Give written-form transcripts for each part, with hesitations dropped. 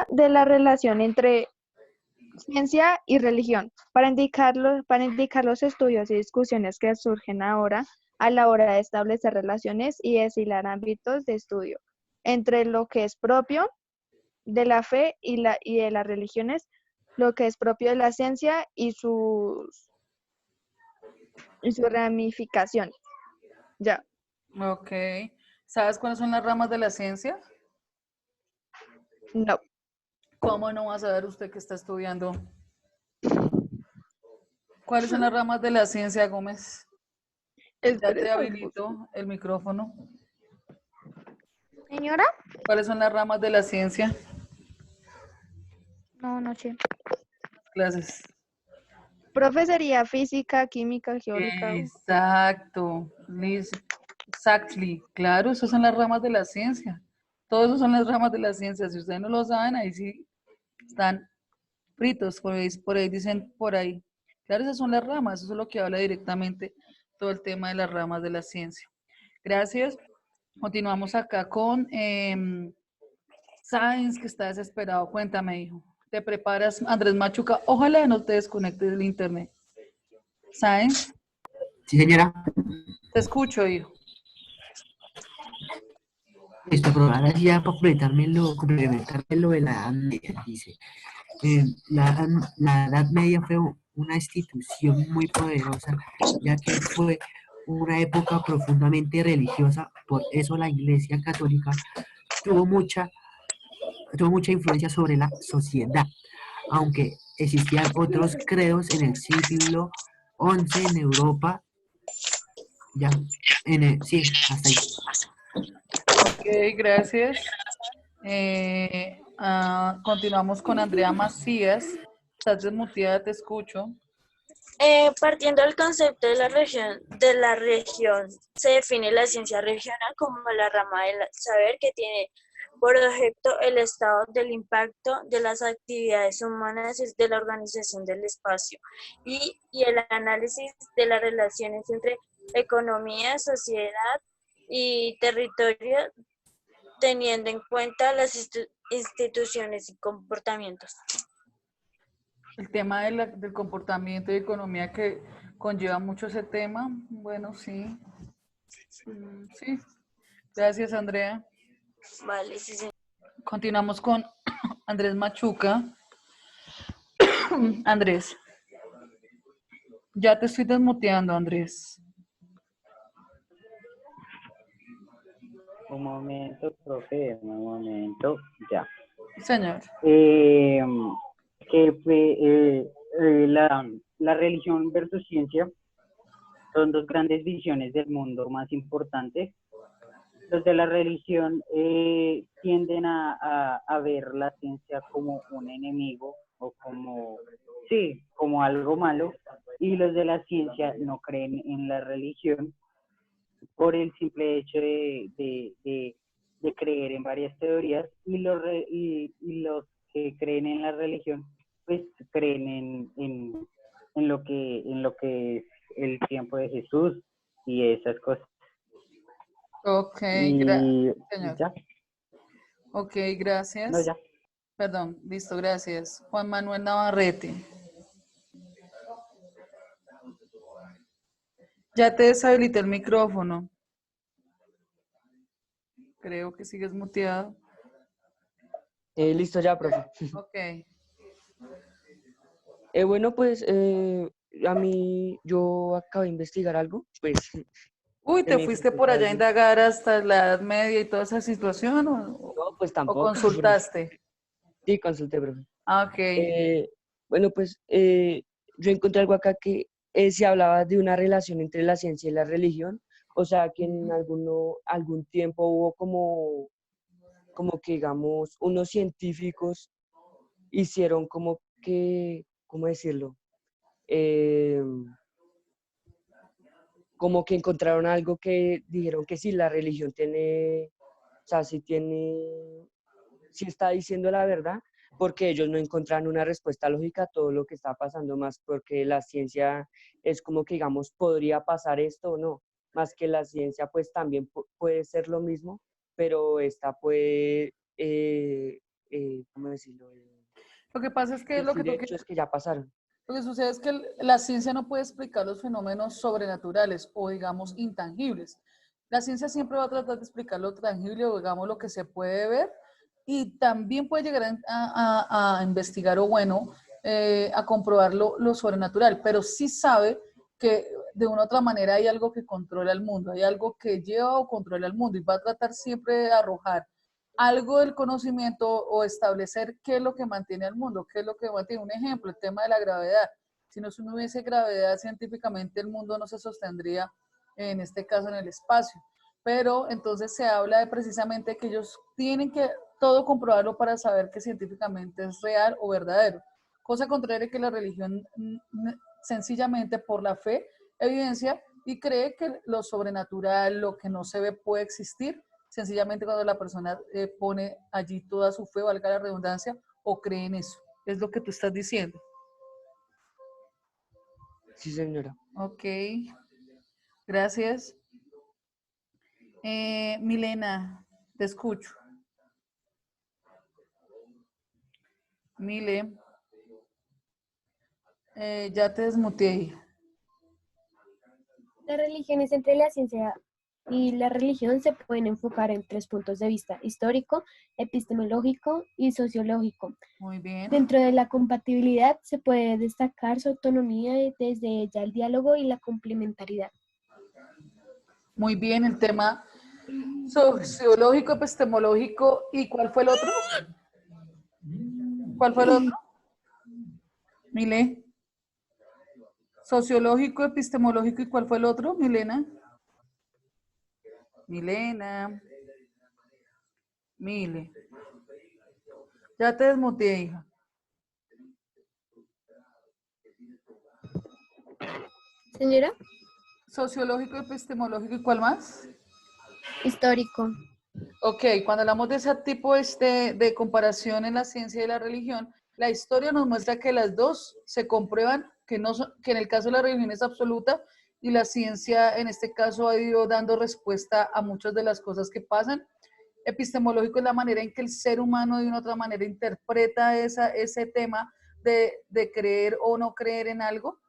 de la relación entre ciencia y religión, para indicar los estudios y discusiones que surgen ahora a la hora de establecer relaciones y deshilar ámbitos de estudio entre lo que es propio de la fe y de las religiones, lo que es propio de la ciencia y sus ramificaciones. Ya, Ok. ¿Sabes cuáles son las ramas de la ciencia? no. ¿Cómo no va a saber usted que está estudiando? ¿Cuáles son las ramas de la ciencia, Gómez? Ya Espere, te estoy buscando. habilito el micrófono. Señora, ¿Cuáles son las ramas de la ciencia? no, no sé. Clases. Profe sería física, química, geólica. Exacto. Exactly. Claro, esas son las ramas de la ciencia. Todo eso son las ramas de la ciencia. Si ustedes no lo saben, ahí sí están fritos. Por ahí dicen por ahí. Claro, esas son las ramas. Eso es lo que habla directamente todo el tema de las ramas de la ciencia. Gracias. Continuamos acá con Sáenz, que está desesperado. Cuéntame, hijo. ¿Te preparas, Andrés Machuca? Ojalá no te desconectes del internet. Sáenz, Sí, señora. te escucho, hijo. Esto, pero ahora sí ya para complementarme lo de la Edad Media, dice. La Edad Media fue una institución muy poderosa, ya que fue una época profundamente religiosa, por eso la Iglesia Católica tuvo mucha, tuvo mucha influencia sobre la sociedad, aunque existían otros credos en el siglo XI en Europa, ya, sí, hasta ahí. Ok, gracias. Continuamos con Andrea Macías. Estás desmuteada, te escucho. Partiendo del concepto de la región, se define la ciencia regional como la rama del saber que tiene por objeto el estado del impacto de las actividades humanas y de la organización del espacio y el análisis de las relaciones entre economía, sociedad y territorio, teniendo en cuenta las instituciones y comportamientos. El tema del comportamiento y economía que conlleva mucho ese tema. Bueno, sí. Sí. Gracias, Andrea. Vale, sí, sí. Continuamos con Andrés Machuca. Andrés, ya te estoy desmuteando, Andrés. Un momento, profe, un momento, ya. Señor. Eh, que fue la religión versus ciencia son dos grandes visiones del mundo más importantes. Los de la religión tienden a ver la ciencia como un enemigo o como, sí, como algo malo, y los de la ciencia no creen en la religión por el simple hecho de creer en varias teorías, y los que creen en la religión pues creen en lo que es el tiempo de Jesús y esas cosas. Ok, Y señor. ya, Ok, no, gracias. ya. Perdón, listo, gracias. Juan Manuel Navarrete. Ya te deshabilité el micrófono. Creo que sigues muteado. Listo ya, profe. Ok. Bueno, pues a mí, yo acabo de investigar algo, pues Uy, se ¿te me fuiste dificulta por a allá a veces. indagar hasta la Edad Media y toda esa situación No, pues o tampoco, profe. consultaste? Sí, consulté, profe. Ah, ok. Bueno, pues yo encontré algo acá que se hablaba de una relación entre la ciencia y la religión, o sea, que en algún tiempo hubo como que, digamos, unos científicos hicieron como que, ¿cómo decirlo? Eh, como que encontraron algo que dijeron que sí, la religión tiene, o sea, sí está diciendo la verdad, porque ellos no encontraron una respuesta lógica a todo lo que está pasando, más porque la ciencia es como que, digamos, podría pasar esto o no, más que la ciencia pues también puede ser lo mismo, pero esta puede ¿cómo decirlo? Lo que pasa es que lo que tú Destruye hechos que ya pasaron. Lo que sucede es que la ciencia no puede explicar los fenómenos sobrenaturales o, digamos, intangibles. La ciencia siempre va a tratar de explicar lo tangible o, digamos, lo que se puede ver y también puede llegar a investigar o, bueno, a comprobar lo sobrenatural, pero sí sabe que de una u otra manera hay algo que controla el mundo, hay algo que lleva o controla el mundo y va a tratar siempre de arrojar algo del conocimiento o establecer qué es lo que mantiene al mundo, qué es lo que mantiene. Un ejemplo, el tema de la gravedad. Si no hubiese gravedad científicamente, el mundo no se sostendría, en este caso, en el espacio. Pero entonces se habla de precisamente que ellos tienen que todo comprobarlo para saber que científicamente es real o verdadero. Cosa contraria que la religión sencillamente por la fe evidencia y cree que lo sobrenatural, lo que no se ve puede existir, sencillamente cuando la persona pone allí toda su fe, valga la redundancia, o cree en eso. Es lo que tú estás diciendo. Sí, señora. Ok, gracias. Milena, te escucho. Mile, ya te desmuteé. Las religiones entre la ciencia y la religión se pueden enfocar en 3 puntos de vista: histórico, epistemológico y sociológico. Muy bien. Dentro de la compatibilidad se puede destacar su autonomía y desde ella el diálogo y la complementariedad. Muy bien, el tema sociológico, epistemológico, ¿y cuál fue el otro? ¿Cuál fue el otro? Mile. Sociológico, epistemológico, ¿y cuál fue el otro, Milena? Milena. Mile. Ya te desmuteé, hija. Señora, Sociológico, epistemológico, ¿y cuál más? histórico. Ok, cuando hablamos de ese tipo de comparación en la ciencia y la religión, la historia nos muestra que las dos se comprueban, que, no son, que en el caso de la religión es absoluta y la ciencia en este caso ha ido dando respuesta a muchas de las cosas que pasan. Epistemológico es la manera en que el ser humano de una u otra manera interpreta ese tema de creer o no creer en algo,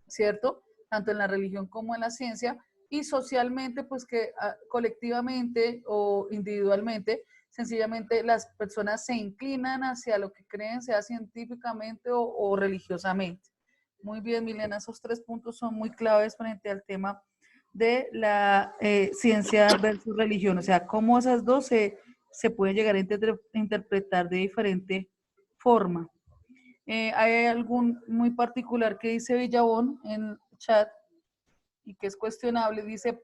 ¿cierto? Tanto en la religión como en la ciencia, y socialmente, pues que colectivamente o individualmente, sencillamente las personas se inclinan hacia lo que creen, sea científicamente o religiosamente. Muy bien, Milena, esos 3 puntos son muy claves frente al tema de la ciencia versus religión, o sea, cómo esas dos se pueden llegar a interpretar de diferente forma. Hay algún muy particular que dice Villabón en el chat y que es cuestionable. Dice,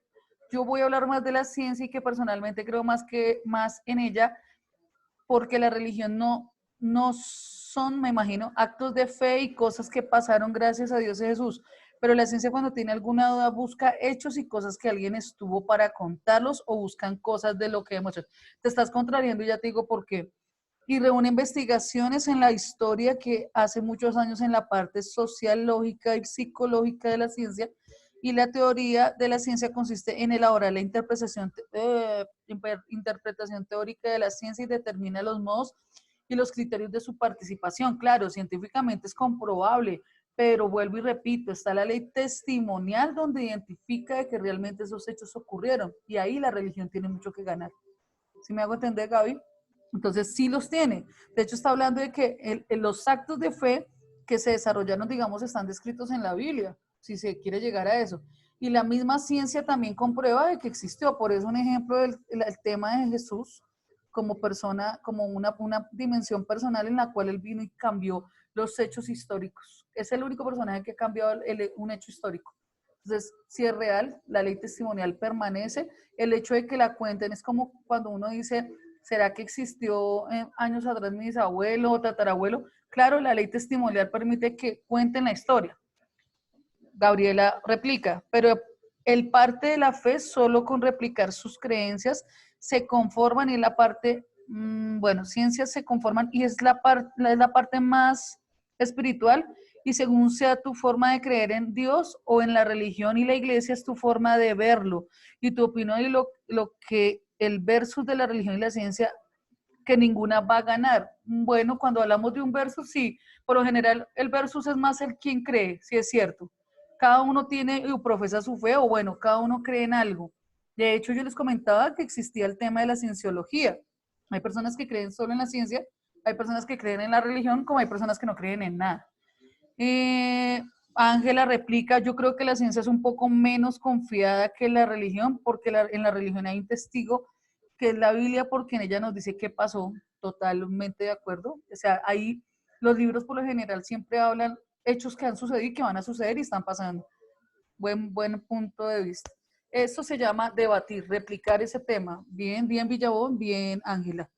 yo voy a hablar más de la ciencia y que personalmente creo más en ella porque la religión no son, me imagino, actos de fe y cosas que pasaron gracias a Dios y Jesús. Pero la ciencia cuando tiene alguna duda busca hechos y cosas que alguien estuvo para contarlos o buscan cosas de lo que hemos hecho. Te estás contrariando y ya te digo por qué. Y reúne investigaciones en la historia que hace muchos años en la parte social, lógica y psicológica de la ciencia, y la teoría de la ciencia consiste en elaborar la interpretación teórica de la ciencia y determina los modos y los criterios de su participación. Claro, científicamente es comprobable, pero vuelvo y repito, está la ley testimonial donde identifica de que realmente esos hechos ocurrieron, y ahí la religión tiene mucho que ganar. ¿Sí me hago entender, Gaby? Entonces sí los tiene. De hecho está hablando de que los actos de fe que se desarrollaron, digamos, están descritos en la Biblia, si se quiere llegar a eso. Y la misma ciencia también comprueba de que existió. Por eso un ejemplo del el tema de Jesús como persona, como una dimensión personal en la cual él vino y cambió los hechos históricos. Es el único personaje que ha cambiado un hecho histórico. Entonces, si es real, la ley testimonial permanece. El hecho de que la cuenten es como cuando uno dice, ¿será que existió años atrás mi bisabuelo o tatarabuelo? Claro, la ley testimonial permite que cuenten la historia. Gabriela replica, pero el parte de la fe solo con replicar sus creencias se conforman y la parte, bueno, ciencias se conforman y es la parte más espiritual y según sea tu forma de creer en Dios o en la religión y la iglesia es tu forma de verlo y tu opinión y lo que el versus de la religión y la ciencia que ninguna va a ganar. Bueno, cuando hablamos de un versus, sí, por lo general el versus es más el quien cree, sí es cierto. Cada uno tiene o profesa su fe, o bueno, cada uno cree en algo. De hecho, yo les comentaba que existía el tema de la cienciología. Hay personas que creen solo en la ciencia, hay personas que creen en la religión, como hay personas que no creen en nada. Ángela replica, yo creo que la ciencia es un poco menos confiada que la religión, porque en la religión hay un testigo que es la Biblia, porque en ella nos dice qué pasó, totalmente de acuerdo. O sea, ahí los libros por lo general siempre hablan hechos que han sucedido y que van a suceder y están pasando. Buen punto de vista. Eso se llama debatir, replicar ese tema. Bien, bien Villabón, bien Ángela.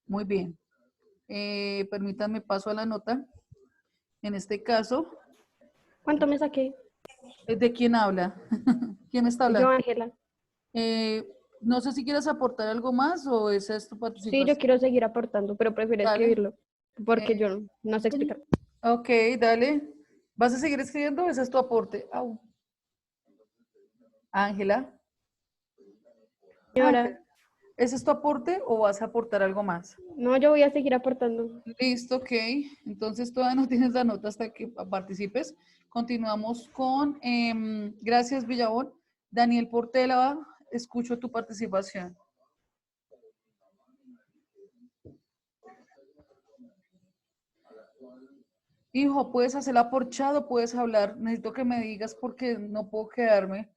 Muy bien. Permítanme paso a la nota. En este caso, ¿Cuánto me saqué? ¿de quién habla? ¿Quién está Yo, hablando? Ángela. No sé si quieres aportar algo más o esa es tu Sí, participación. yo quiero seguir aportando, pero prefiero Dale. escribirlo, porque Eh, yo no sé explicar. Ok, dale. ¿Vas a seguir escribiendo? Ese es tu aporte. Au. Ángela. Señora, Ángela, ¿ese es tu aporte o vas a aportar algo más? no, yo voy a seguir aportando. Listo, ok. Entonces todavía no tienes la nota hasta que participes. Continuamos con, gracias Villabón. Daniel Portela, escucho tu participación. Hijo, puedes hacerla por chat o puedes hablar. Necesito que me digas porque no puedo quedarme.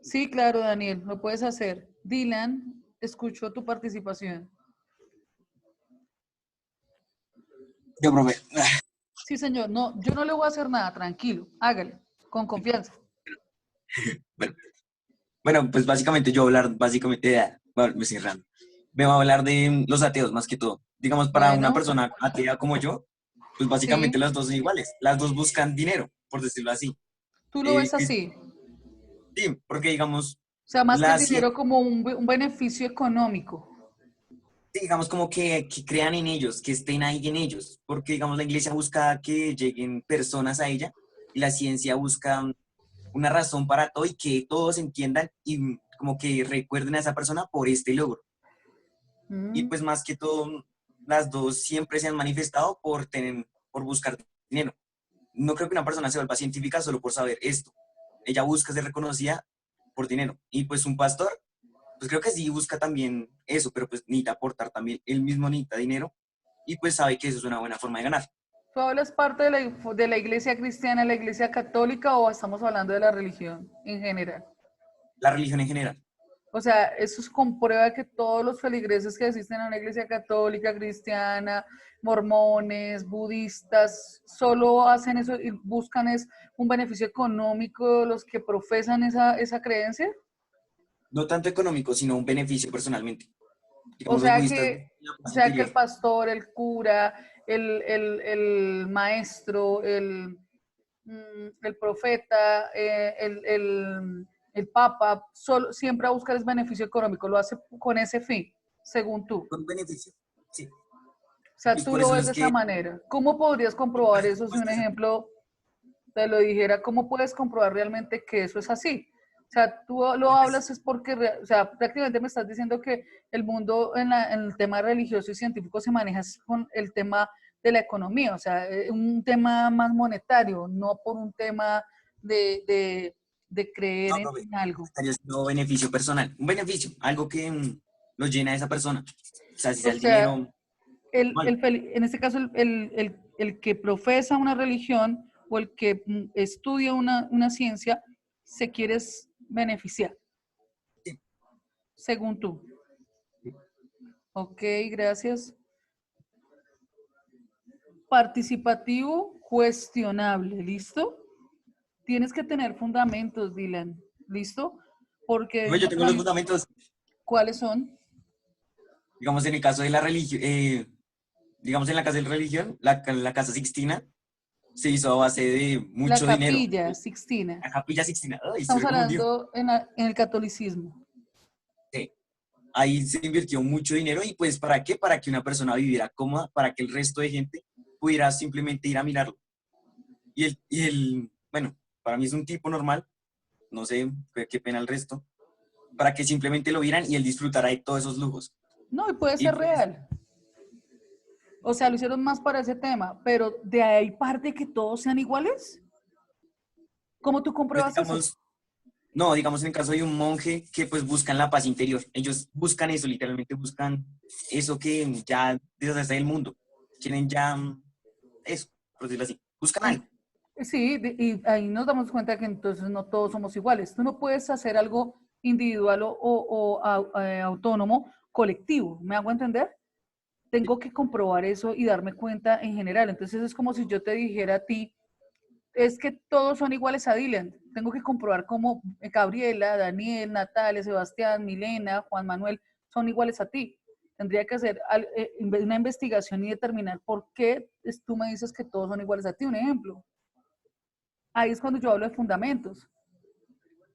Sí, claro, Daniel, lo puedes hacer. Dylan, escucho tu participación. Yo, profe. Sí, señor. No, yo no le voy a hacer nada, tranquilo. Hágale, con confianza. Bueno, pues básicamente yo voy a hablar, bueno, me estoy errando. Me voy a hablar de los ateos más que todo. Digamos, para una Bueno, persona atea como yo, pues básicamente sí, las dos son iguales. Las dos buscan dinero, por decirlo así. tú lo ves Y así. sí, porque digamos, O sea, más que el la ciencia, dinero como un beneficio económico. digamos como que crean en ellos, que estén ahí en ellos. Porque digamos, la iglesia busca que lleguen personas a ella y la ciencia busca una razón para todo y que todos entiendan y como que recuerden a esa persona por este logro. Y Mm, pues más que todo, las dos siempre se han manifestado por buscar dinero. No creo que una persona se vuelva científica solo por saber esto. Ella busca ser reconocida por dinero. Y pues un pastor, pues creo que sí busca también eso, pero pues necesita aportar también, él mismo necesita dinero y pues sabe que eso es una buena forma de ganar. ¿Tú hablas parte de la iglesia cristiana, la iglesia católica o estamos hablando de la religión en general? La religión en general. O sea, eso comprueba que todos los feligreses que asisten a una iglesia católica, cristiana, mormones, budistas, solo hacen eso y buscan es un beneficio económico los que profesan esa creencia. No tanto económico, sino un beneficio personalmente. O Digamos, los sea budistas que, buscan la o paz sea que el interior. pastor, el cura, el maestro, el profeta, el papa, siempre a buscar es beneficio económico, lo hace con ese fin, según tú. Con beneficio, sí. O sea, Pues tú por lo eso ves es de esa que, manera. ¿Cómo podrías comprobar eso si pues, un ejemplo te lo dijera? ¿Cómo puedes comprobar realmente que eso es así? O sea, tú lo hablas es porque, o sea, prácticamente me estás diciendo que el mundo en el tema religioso y científico se maneja con el tema de la economía, o sea, un tema más monetario, no por un tema de creer no, profe, en algo. estaría siendo beneficio personal. Un beneficio, algo que lo llena a esa persona. O sea, si O sea el sea, dinero, mal. en este caso, el que profesa una religión o el que estudia una ciencia se quiere beneficiar, Sí. según tú. Ok, gracias. Participativo, cuestionable, ¿listo? Tienes que tener fundamentos, Dylan, ¿listo? Porque Profe, yo tengo los fundamentos. ¿cuáles son? Digamos, en el caso de la religión, digamos, en la casa de la religión, la casa Sixtina se hizo a base de La mucho dinero. Capilla Sixtina. La capilla Sixtina, ay, estoy Estamos reconfundido. hablando en el catolicismo. Sí. Ahí se invirtió mucho dinero y pues ¿para qué? Para que una persona viviera cómoda, para que el resto de gente pudiera simplemente ir a mirarlo. Bueno, para mí es un tipo normal, no sé, qué pena el resto, para que simplemente lo vieran y él disfrutara de todos esos lujos. No, y puede Y ser pues, real. O sea, lo hicieron más para ese tema, pero de ahí parte que todos sean iguales. ¿Cómo tú pues compruebas eso? digamos, no, digamos en el caso de un monje que pues buscan la paz interior. Ellos buscan eso, literalmente buscan eso que ya deshace el mundo. Quieren ya eso, por decirlo así. Buscan algo. Sí, y ahí nos damos cuenta que entonces no todos somos iguales. Tú no puedes hacer algo individual autónomo, colectivo. ¿Me hago entender? Tengo que comprobar eso y darme cuenta en general. Entonces es como si yo te dijera a ti, es que todos son iguales a Dylan. Tengo que comprobar cómo Gabriela, Daniel, Natalia, Sebastián, Milena, Juan Manuel son iguales a ti. Tendría que hacer una investigación y determinar por qué tú me dices que todos son iguales a ti. Un ejemplo. Ahí es cuando yo hablo de fundamentos.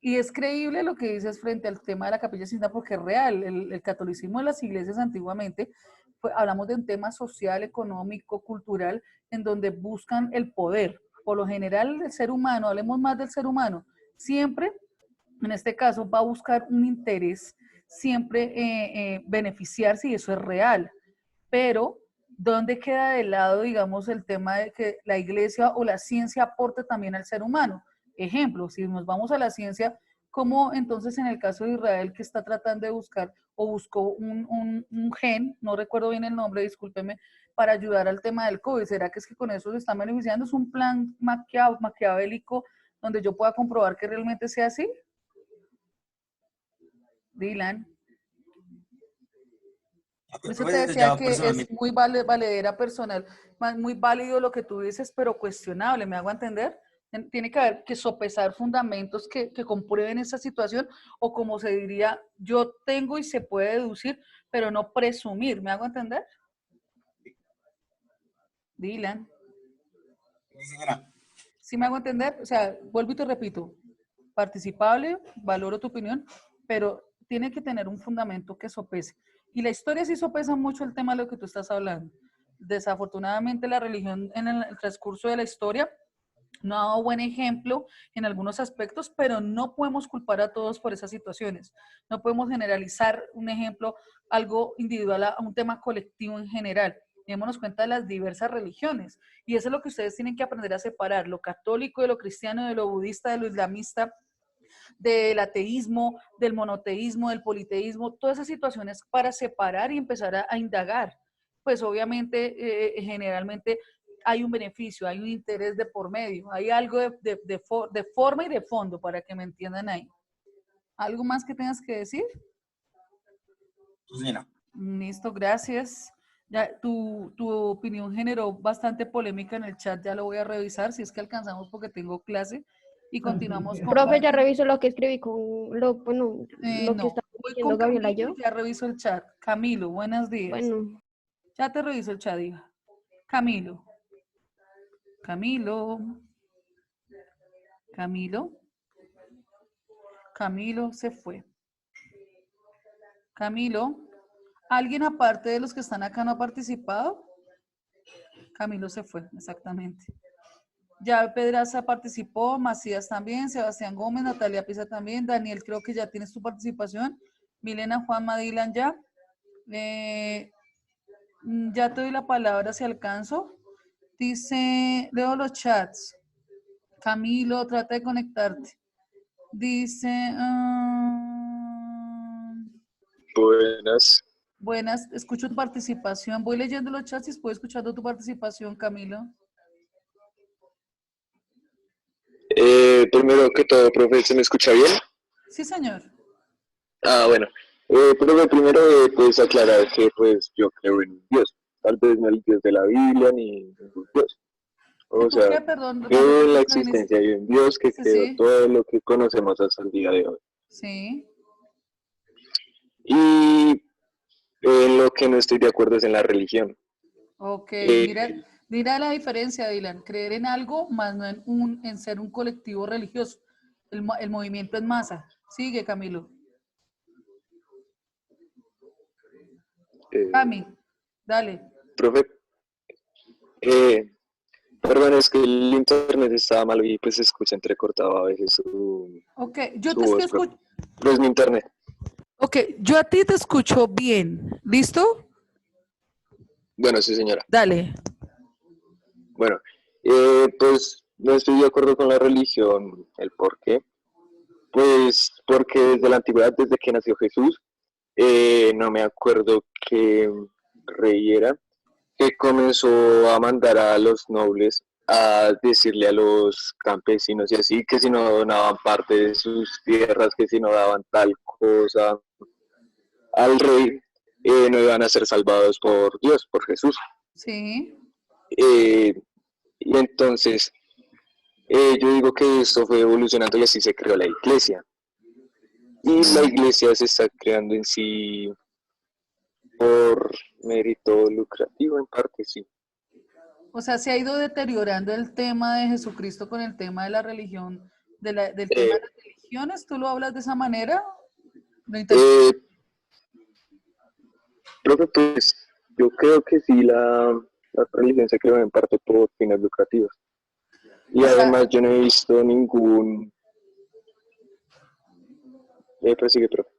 Y es creíble lo que dices frente al tema de la Capilla Sistina porque es real. El catolicismo de las iglesias antiguamente, hablamos de un tema social, económico, cultural, en donde buscan el poder. Por lo general, el ser humano, hablemos más del ser humano, siempre, en este caso, va a buscar un interés, siempre beneficiarse y eso es real. Pero, ¿dónde queda de lado, digamos, el tema de que la iglesia o la ciencia aporte también al ser humano? Ejemplo, si nos vamos a la ciencia, ¿cómo entonces en el caso de Israel que está tratando de buscar o buscó un gen, no recuerdo bien el nombre, discúlpeme, para ayudar al tema del COVID? ¿Será que es que con eso se están beneficiando? ¿Es un plan maquiavélico donde yo pueda comprobar que realmente sea así? Dylan. Por eso te Pues decía ya que es personalmente, muy valedera personal, muy válido lo que tú dices, pero cuestionable, ¿me hago entender? Tiene que haber que sopesar fundamentos que comprueben esa situación, o como se diría, yo tengo y se puede deducir, pero no presumir, ¿me hago entender? Dylan, sí, señora. ¿sí me hago entender? O sea, vuelvo y te repito, participable, valoro tu opinión, pero tiene que tener un fundamento que sopese. Y la historia sí sopesa mucho el tema de lo que tú estás hablando. Desafortunadamente la religión en el transcurso de la historia no ha dado buen ejemplo en algunos aspectos, pero no podemos culpar a todos por esas situaciones. No podemos generalizar un ejemplo, algo individual a un tema colectivo en general. Démonos cuenta de las diversas religiones. Y eso es lo que ustedes tienen que aprender a separar, lo católico de lo cristiano, de lo budista, de lo islamista, del ateísmo, del monoteísmo, del politeísmo, todas esas situaciones para separar y empezar a indagar. Pues obviamente, generalmente hay un beneficio, hay un interés de por medio, hay algo de forma y de fondo para que me entiendan ahí. ¿Algo más que tengas que decir? Sí, señora. Listo, gracias. Ya, tu opinión generó bastante polémica en el chat, ya lo voy a revisar si es que alcanzamos porque tengo clase y continuamos con Profe, ya Martín. reviso lo que escribí con lo que No, está voy diciendo con Gabriela y Camilo yo. y ya reviso el chat. Camilo, buenos días. Bueno, Ya te reviso el chat, hija. Camilo. Camilo. Camilo. Camilo se fue. Camilo. ¿Alguien aparte de los que están acá no ha participado? Camilo se fue, exactamente. Ya Pedraza participó, Macías también, Sebastián Gómez, Natalia Pisa también, Daniel creo que ya tienes tu participación, Milena, Juan, Madilan ya. Ya te doy la palabra si alcanzo. Dice, leo los chats. Camilo, trata de conectarte. Dice, Buenas. buenas, escucho tu participación. Voy leyendo los chats y después escuchando tu participación, Camilo. Primero que todo, profe, ¿se me escucha bien? Sí, señor. Ah, bueno. Profe, primero pues aclarar que pues yo creo en un Dios. Tal vez no el Dios de la Biblia ni ningún Dios. ¿Que O tú qué? sea, Perdón, me creo en la repites, no viniste. existencia de un Dios que Sí, creó sí, todo lo que conocemos hasta el día de hoy. sí. Y en lo que no estoy de acuerdo es en la religión. Ok, mira, Eh, mira la diferencia, Dylan. Creer en algo más no en ser un colectivo religioso. El movimiento en masa. Sigue, Camilo. eh, Cami, dale. profe, eh, perdón, es que el internet estaba malo y pues se escucha entrecortado a veces Ok, yo su te estoy voz, profe. escuchando. Pero es mi internet. Ok, yo a ti te escucho bien. ¿Listo? Bueno, sí, señora. Dale. Bueno, pues no estoy de acuerdo con la religión. ¿El por qué? Pues porque desde la antigüedad, desde que nació Jesús, no me acuerdo qué rey era, que comenzó a mandar a los nobles a decirle a los campesinos y así, que si no donaban parte de sus tierras, que si no daban tal cosa al rey, no iban a ser salvados por Dios, por Jesús. Sí. Eh, y entonces, yo digo que esto fue evolucionando y así se creó la iglesia. Y la iglesia se está creando en sí por mérito lucrativo, en parte, sí. O sea, se ha ido deteriorando el tema de Jesucristo con el tema de la religión, del tema de las religiones. ¿Tú lo hablas de esa manera? ¿Lo interpretas? Profe, pues yo creo que sí, la religión se creó en parte por fines lucrativos. Y O sea, además yo no he visto ningún... prosigue, profe.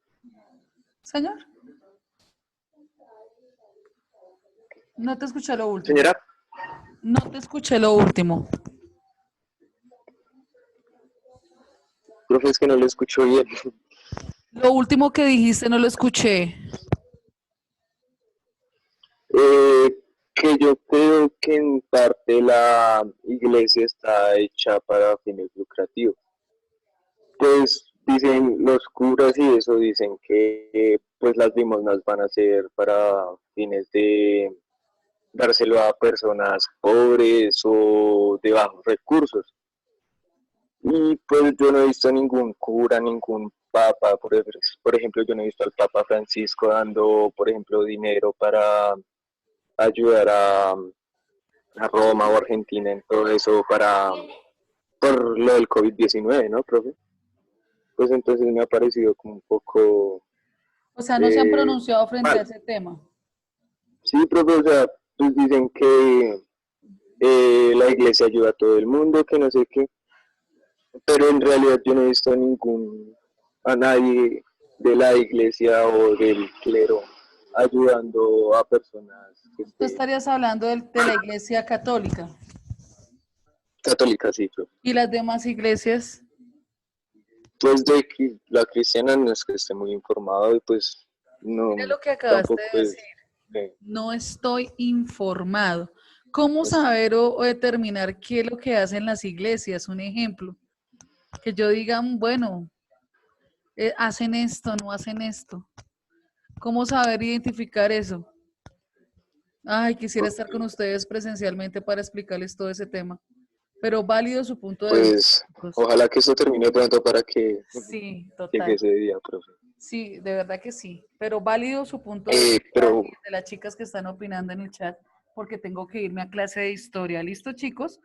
señor, no te escuché lo último. Señora, No te escuché lo último. profe, es que no lo escucho bien. Lo último que dijiste no lo escuché. Que yo creo que en parte la iglesia está hecha para fines lucrativos. Pues dicen los curas y eso dicen que pues las limosnas van a ser para fines de dárselo a personas pobres o de bajos recursos. Y pues yo no he visto ningún cura, ningún papa, por ejemplo, yo no he visto al Papa Francisco dando, por ejemplo, dinero para ayudar a Roma o Argentina en todo eso por lo del COVID-19, ¿no, profe? Pues entonces me ha parecido como un poco O sea, no se han eh, pronunciado frente a mal. ese tema. Sí, profe, o sea, pues dicen que la iglesia ayuda a todo el mundo, que no sé qué, pero en realidad yo no he visto a nadie de la iglesia o del clero ayudando a personas que Tú estén estarías hablando de la iglesia católica católicas, sí, profe. y las demás iglesias. Pues de que la cristiana no es que esté muy informado y pues no, Mira lo que acabaste tampoco de es... decir. No estoy informado. ¿Cómo saber o determinar qué es lo que hacen las iglesias? Un ejemplo. Que yo diga, bueno, hacen esto, no hacen esto. ¿Cómo saber identificar eso? Ay, quisiera estar con ustedes presencialmente para explicarles todo ese tema. Pero válido su punto de vista. Pues ojalá que esto termine pronto para que Sí, llegue total. ese día, profe. Sí, de verdad que sí. Pero válido su punto de vista Pero de las chicas que están opinando en el chat, porque tengo que irme a clase de historia. ¿Listo, chicos?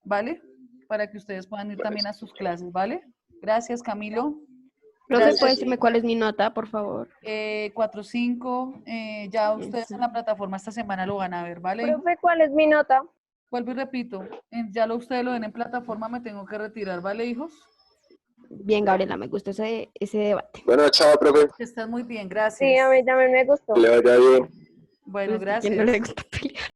¿Vale? Para que ustedes puedan ir también a sus clases, ¿vale? Gracias, Camilo. Profe, Gracias. ¿puede decirme cuál es mi nota, por favor? 4-5. Ya ustedes Eso. en la plataforma esta semana lo van a ver, ¿vale? Profe, ¿cuál es mi nota? Vuelvo y repito, ustedes lo ven en plataforma, me tengo que retirar, ¿vale, hijos? Bien, Gabriela, me gusta ese debate. bueno, chao, profe. Que estén muy bien, Sí, gracias. a mí también me gustó. Que le vaya bien. Bueno, Pues, ¿a quién no gracias. le gusta pelear?